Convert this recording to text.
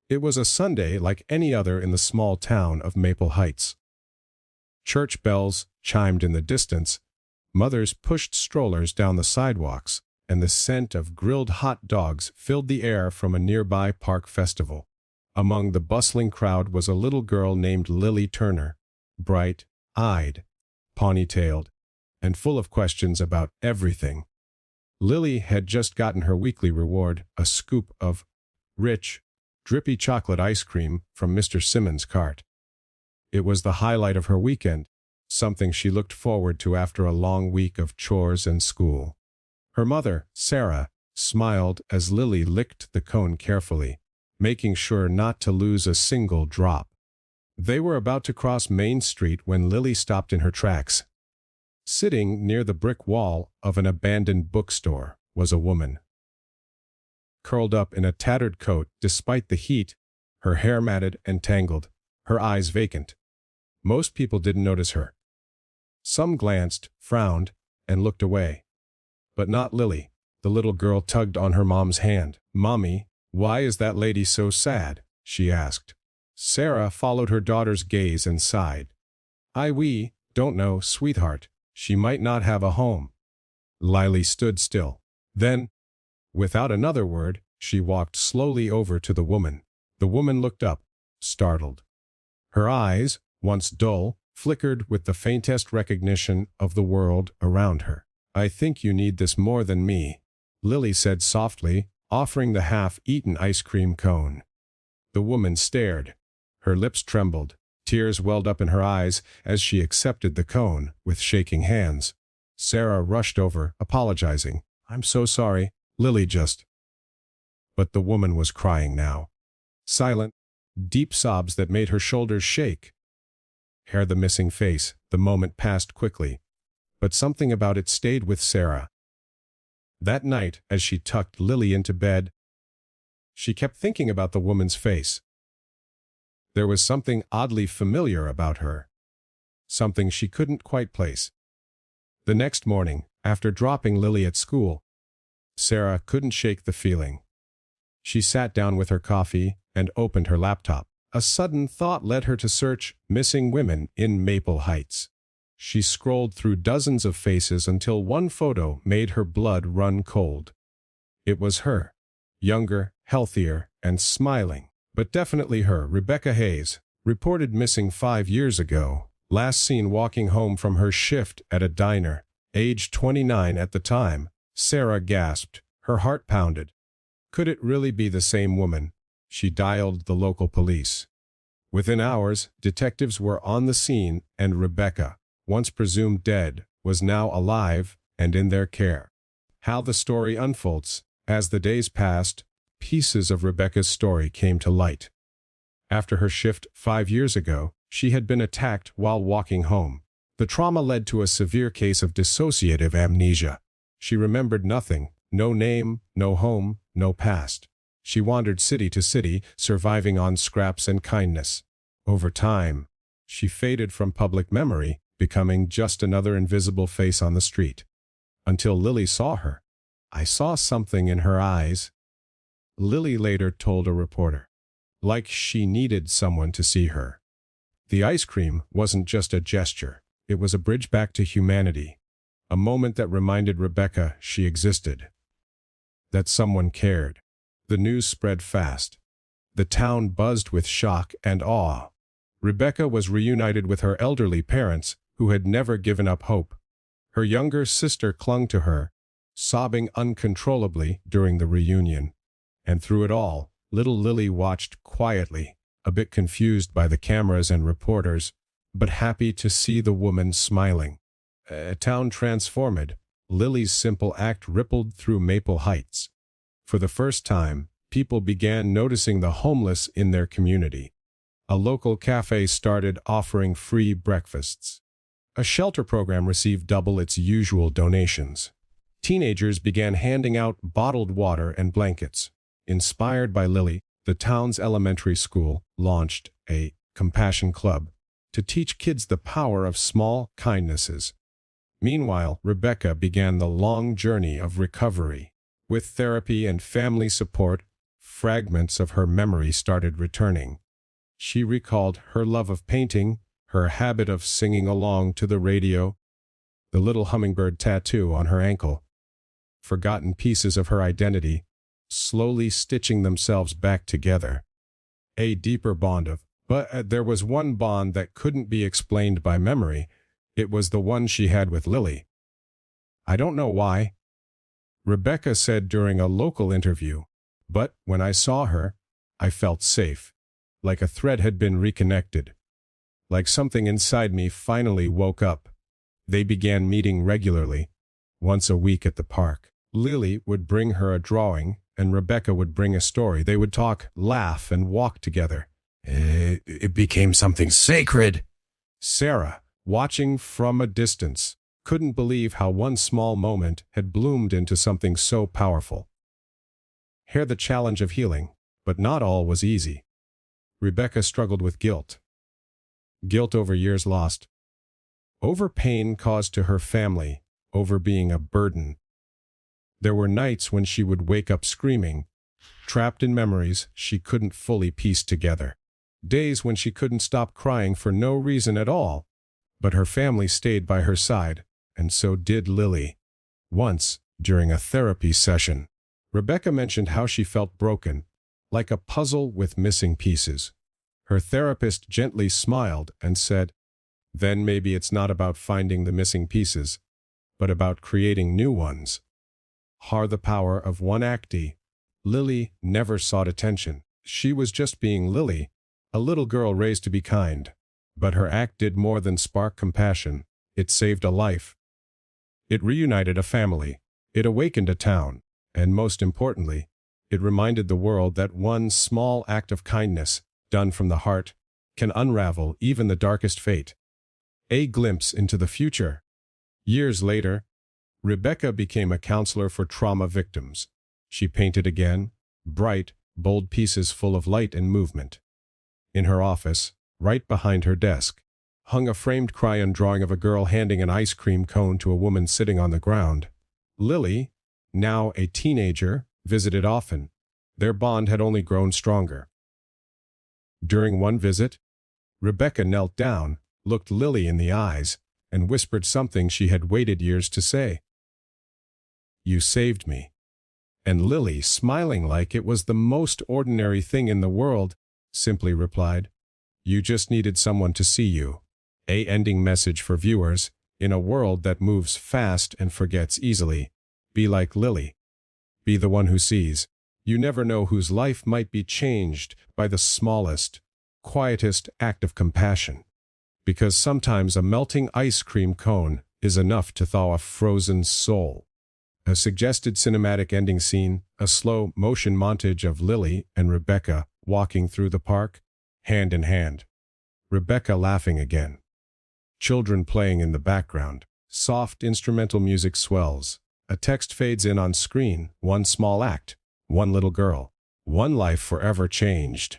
It was a Sunday like any other in the small town of Maple Heights. Church bells chimed in the distance, mothers pushed strollers down the sidewalks, and the scent of grilled hot dogs filled the air from a nearby park festival. Among the bustling crowd was a little girl named Lily Turner, bright-eyed, ponytailed, and full of questions about everything. Lily had just gotten her weekly reward, a scoop of rich, drippy chocolate ice cream from Mr. Simmons' cart. It was the highlight of her weekend, something she looked forward to after a long week of chores and school. Her mother, Sarah, smiled as Lily licked the cone carefully, making sure not to lose a single drop. They were about to cross Main Street when Lily stopped in her tracks. Sitting near the brick wall of an abandoned bookstore was a woman. Curled up in a tattered coat despite the heat, her hair matted and tangled, her eyes vacant. Most people didn't notice her. Some glanced, frowned, and looked away. But not Lily. The little girl tugged on her mom's hand. "Mommy, why is that lady so sad?" she asked. Sarah followed her daughter's gaze and sighed. "We don't know, sweetheart. She might not have a home." Lily stood still. Then, without another word, she walked slowly over to the woman. The woman looked up, startled. Her eyes, once dull, flickered with the faintest recognition of the world around her. "I think you need this more than me," Lily said softly, offering the half-eaten ice cream cone. The woman stared. Her lips trembled. Tears welled up in her eyes as she accepted the cone with shaking hands. Sarah rushed over, apologizing. "I'm so sorry, Lily just—" But the woman was crying now. Silent, deep sobs that made her shoulders shake. Hair the missing face, the moment passed quickly, but something about it stayed with Sarah. That night, as she tucked Lily into bed, she kept thinking about the woman's face. There was something oddly familiar about her, something she couldn't quite place. The next morning, after dropping Lily at school, Sarah couldn't shake the feeling. She sat down with her coffee and opened her laptop. A sudden thought led her to search missing women in Maple Heights. She scrolled through dozens of faces until one photo made her blood run cold. It was her, younger, healthier, and smiling. But definitely her. Rebecca Hayes, reported missing 5 years ago, last seen walking home from her shift at a diner, age 29 at the time. Sarah gasped, her heart pounded. Could it really be the same woman? She dialed the local police. Within hours, detectives were on the scene, and Rebecca, once presumed dead, was now alive and in their care. How the story unfolds. As the days passed, pieces of Rebecca's story came to light. After her shift 5 years ago, she had been attacked while walking home. The trauma led to a severe case of dissociative amnesia. She remembered nothing, no name, no home, no past. She wandered city to city, surviving on scraps and kindness. Over time, she faded from public memory, becoming just another invisible face on the street. Until Lily saw her. "I saw something in her eyes," Lily later told a reporter. Like she needed someone to see her. The ice cream wasn't just a gesture. It was a bridge back to humanity. A moment that reminded Rebecca she existed. That someone cared. The news spread fast. The town buzzed with shock and awe. Rebecca was reunited with her elderly parents, who had never given up hope. Her younger sister clung to her, sobbing uncontrollably during the reunion. And through it all, little Lily watched quietly, a bit confused by the cameras and reporters, but happy to see the woman smiling. A town transformed. Lily's simple act rippled through Maple Heights. For the first time, people began noticing the homeless in their community. A local cafe started offering free breakfasts. A shelter program received double its usual donations. Teenagers began handing out bottled water and blankets. Inspired by Lily, the town's elementary school launched a compassion club to teach kids the power of small kindnesses. Meanwhile, Rebecca began the long journey of recovery. With therapy and family support, fragments of her memory started returning. She recalled her love of painting, her habit of singing along to the radio, the little hummingbird tattoo on her ankle. Forgotten pieces of her identity, slowly stitching themselves back together. A deeper bond but there was one bond that couldn't be explained by memory. It was the one she had with Lily. I don't know why, Rebecca said during a local interview, but when I saw her, I felt safe, like a thread had been reconnected, like something inside me finally woke up. They began meeting regularly, once a week at the park. Lily would bring her a drawing, and Rebecca would bring a story. They would talk, laugh, and walk together. It became something sacred. Sarah, watching from a distance, couldn't believe how one small moment had bloomed into something so powerful. Here the challenge of healing, but not all was easy. Rebecca struggled with guilt. Guilt over years lost. Over pain caused to her family, over being a burden. There were nights when she would wake up screaming, trapped in memories she couldn't fully piece together. Days when she couldn't stop crying for no reason at all. But her family stayed by her side, and so did Lily. Once, during a therapy session, Rebecca mentioned how she felt broken, like a puzzle with missing pieces. Her therapist gently smiled and said, "Then maybe it's not about finding the missing pieces, but about creating new ones." The power of one acti. Lily never sought attention. She was just being Lily, a little girl raised to be kind. But her act did more than spark compassion. It saved a life. It reunited a family. It awakened a town. And most importantly, it reminded the world that one small act of kindness, done from the heart, can unravel even the darkest fate. A glimpse into the future. Years later, Rebecca became a counselor for trauma victims. She painted again, bright, bold pieces full of light and movement. In her office, right behind her desk, hung a framed crayon drawing of a girl handing an ice cream cone to a woman sitting on the ground. Lily, now a teenager, visited often. Their bond had only grown stronger. During one visit, Rebecca knelt down, looked Lily in the eyes, and whispered something she had waited years to say. "You saved me." And Lily, smiling like it was the most ordinary thing in the world, simply replied, "You just needed someone to see you." A ending message for viewers, in a world that moves fast and forgets easily. Be like Lily. Be the one who sees. You never know whose life might be changed by the smallest, quietest act of compassion. Because sometimes a melting ice cream cone is enough to thaw a frozen soul. A suggested cinematic ending scene, a slow motion montage of Lily and Rebecca walking through the park, hand in hand. Rebecca laughing again. Children playing in the background. Soft instrumental music swells. A text fades in on screen. One small act. One little girl. One life forever changed.